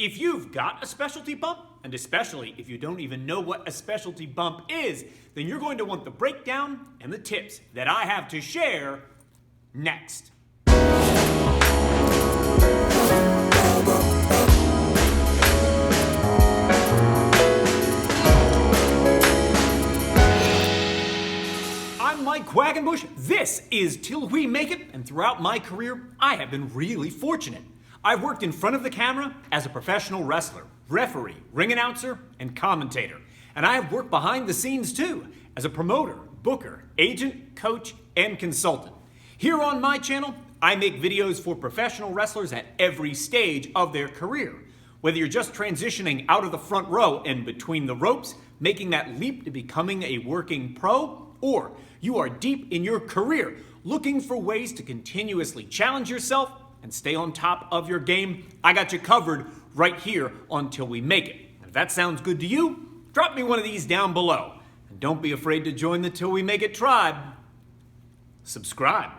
If you've got a specialty bump, and especially if you don't even know what a specialty bump is, then you're going to want the breakdown and the tips that I have to share next. I'm Mike Quackenbush, this is Till We Make It, and throughout my career, I have been really fortunate. I've worked in front of the camera as a professional wrestler, referee, ring announcer, and commentator. And I have worked behind the scenes too, as a promoter, booker, agent, coach, and consultant. Here on my channel, I make videos for professional wrestlers at every stage of their career. Whether you're just transitioning out of the front row and between the ropes, making that leap to becoming a working pro, or you are deep in your career, looking for ways to continuously challenge yourself and stay on top of your game, I got you covered right here on Till We Make It. And if that sounds good to you, drop me one of these down below. And don't be afraid to join the Till We Make It tribe. Subscribe.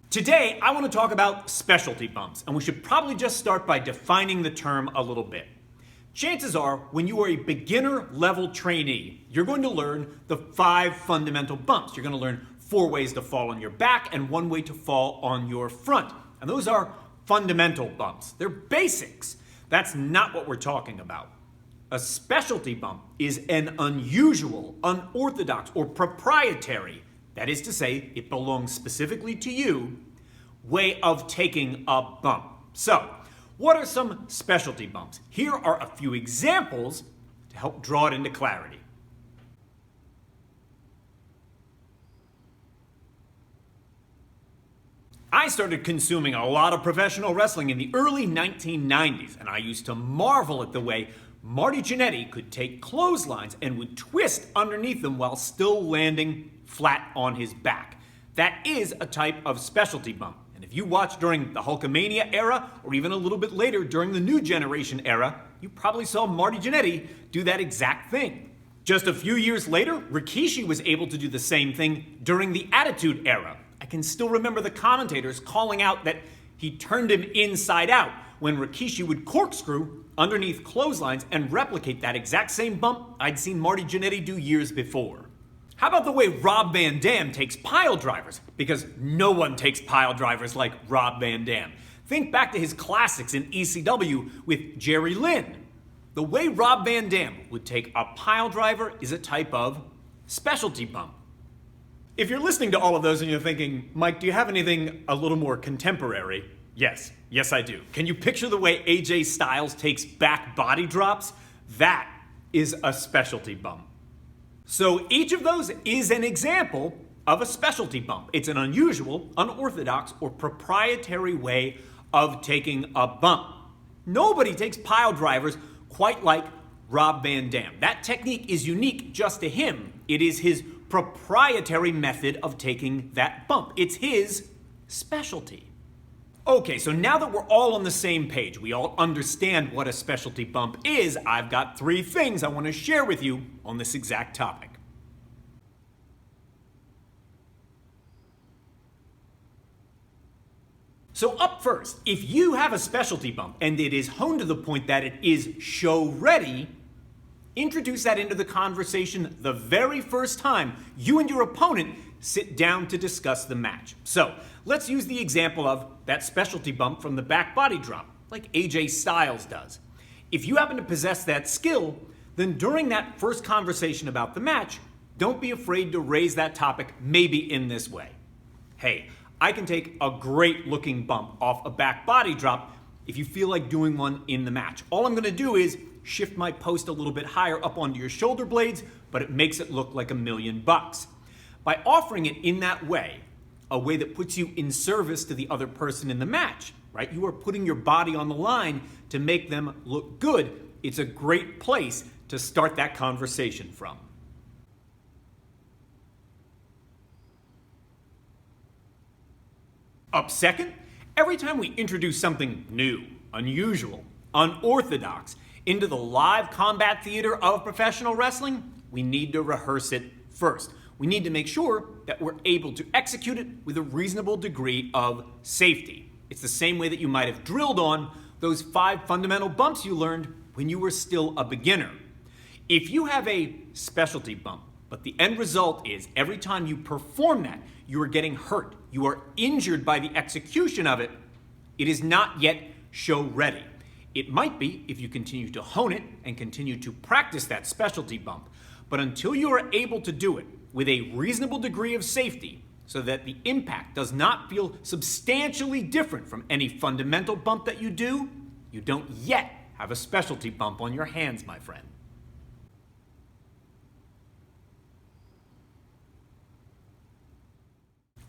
Today, I want to talk about specialty bumps, and we should probably just start by defining the term a little bit. Chances are, when you are a beginner-level trainee, you're going to learn the 5 fundamental bumps. You're going to learn 4 ways to fall on your back and 1 way to fall on your front. And those are fundamental bumps. They're basics. That's not what we're talking about. A specialty bump is an unusual, unorthodox, or proprietary, that is to say, it belongs specifically to you, way of taking a bump. So, what are some specialty bumps? Here are a few examples to help draw it into clarity. I started consuming a lot of professional wrestling in the early 1990s, and I used to marvel at the way Marty Jannetty could take clotheslines and would twist underneath them while still landing flat on his back. That is a type of specialty bump. And if you watched during the Hulkamania era, or even a little bit later during the New Generation era, you probably saw Marty Jannetty do that exact thing. Just a few years later, Rikishi was able to do the same thing during the Attitude Era. I can still remember the commentators calling out that he turned him inside out when Rikishi would corkscrew underneath clotheslines and replicate that exact same bump I'd seen Marty Jannetty do years before. How about the way Rob Van Dam takes pile drivers? Because no one takes pile drivers like Rob Van Dam. Think back to his classics in ECW with Jerry Lynn. The way Rob Van Dam would take a pile driver is a type of specialty bump. If you're listening to all of those and you're thinking, Mike, do you have anything a little more contemporary? Yes, I do. Can you picture the way AJ Styles takes back body drops? That is a specialty bump. So each of those is an example of a specialty bump. It's an unusual, unorthodox, or proprietary way of taking a bump. Nobody takes pile drivers quite like Rob Van Dam. That technique is unique just to him. It is his proprietary method of taking that bump. It's his specialty. Okay, so now that we're all on the same page, we all understand what a specialty bump is, I've got 3 things I want to share with you on this exact topic. So up first, if you have a specialty bump and it is honed to the point that it is show ready, introduce that into the conversation the very first time you and your opponent sit down to discuss the match. So let's use the example of that specialty bump from the back body drop, like AJ Styles does. If you happen to possess that skill, then during that first conversation about the match, don't be afraid to raise that topic maybe in this way. Hey, I can take a great looking bump off a back body drop if you feel like doing one in the match. All I'm gonna do is shift my post a little bit higher up onto your shoulder blades, but it makes it look like $1,000,000. By offering it in that way, a way that puts you in service to the other person in the match, right? You are putting your body on the line to make them look good. It's a great place to start that conversation from. Up second, every time we introduce something new, unusual, unorthodox into the live combat theater of professional wrestling, we need to rehearse it first. We need to make sure that we're able to execute it with a reasonable degree of safety. It's the same way that you might have drilled on those 5 fundamental bumps you learned when you were still a beginner. If you have a specialty bump, but the end result is every time you perform that, you are getting hurt, you are injured by the execution of it, it is not yet show ready. It might be if you continue to hone it and continue to practice that specialty bump, but until you are able to do it with a reasonable degree of safety so that the impact does not feel substantially different from any fundamental bump that you do, you don't yet have a specialty bump on your hands, my friend.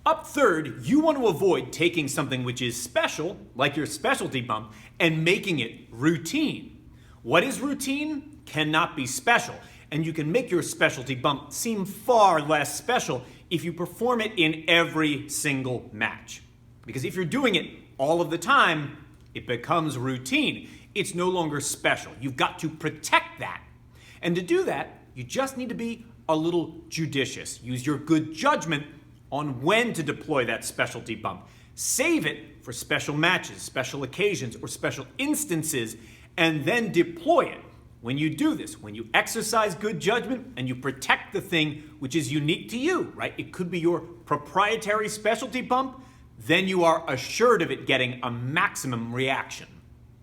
Up third, you want to avoid taking something which is special, like your specialty bump, and making it routine. What is routine cannot be special, and you can make your specialty bump seem far less special if you perform it in every single match. Because if you're doing it all of the time, it becomes routine. It's no longer special. You've got to protect that. And to do that, you just need to be a little judicious. Use your good judgment on when to deploy that specialty bump. Save it for special matches, special occasions, or special instances, and then deploy it. When you do this, when you exercise good judgment and you protect the thing which is unique to you, right? It could be your proprietary specialty bump, then you are assured of it getting a maximum reaction.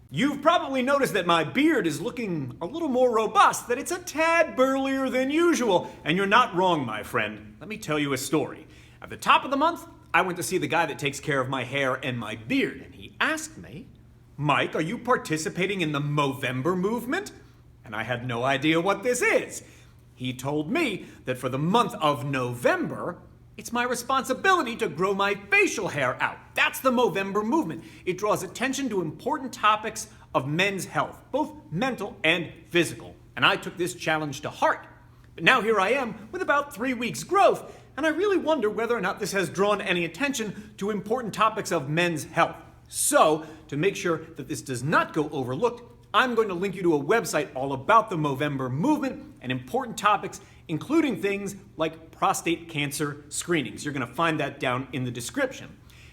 You've probably noticed that my beard is looking a little more robust, that it's a tad burlier than usual, and you're not wrong, my friend. Let me tell you a story. At the top of the month, I went to see the guy that takes care of my hair and my beard, and he asked me, "Mike, are you participating in the Movember movement?" And I had no idea what this is. He told me that for the month of November, it's my responsibility to grow my facial hair out. That's the Movember movement. It draws attention to important topics of men's health, both mental and physical. And I took this challenge to heart. But now here I am with about 3 weeks growth, and I really wonder whether or not this has drawn any attention to important topics of men's health. So, to make sure that this does not go overlooked, I'm going to link you to a website all about the Movember movement and important topics, including things like prostate cancer screenings. You're going to find that down in the description.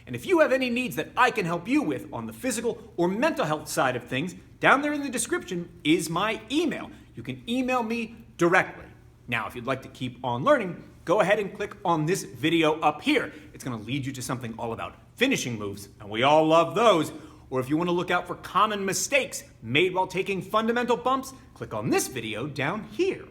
And if you have any needs that I can help you with on the physical or mental health side of things, down there in the description is my email. You can email me directly. Now, if you'd like to keep on learning, go ahead and click on this video up here. It's going to lead you to something all about finishing moves, and we all love those. Or if you want to look out for common mistakes made while taking fundamental bumps, click on this video down here.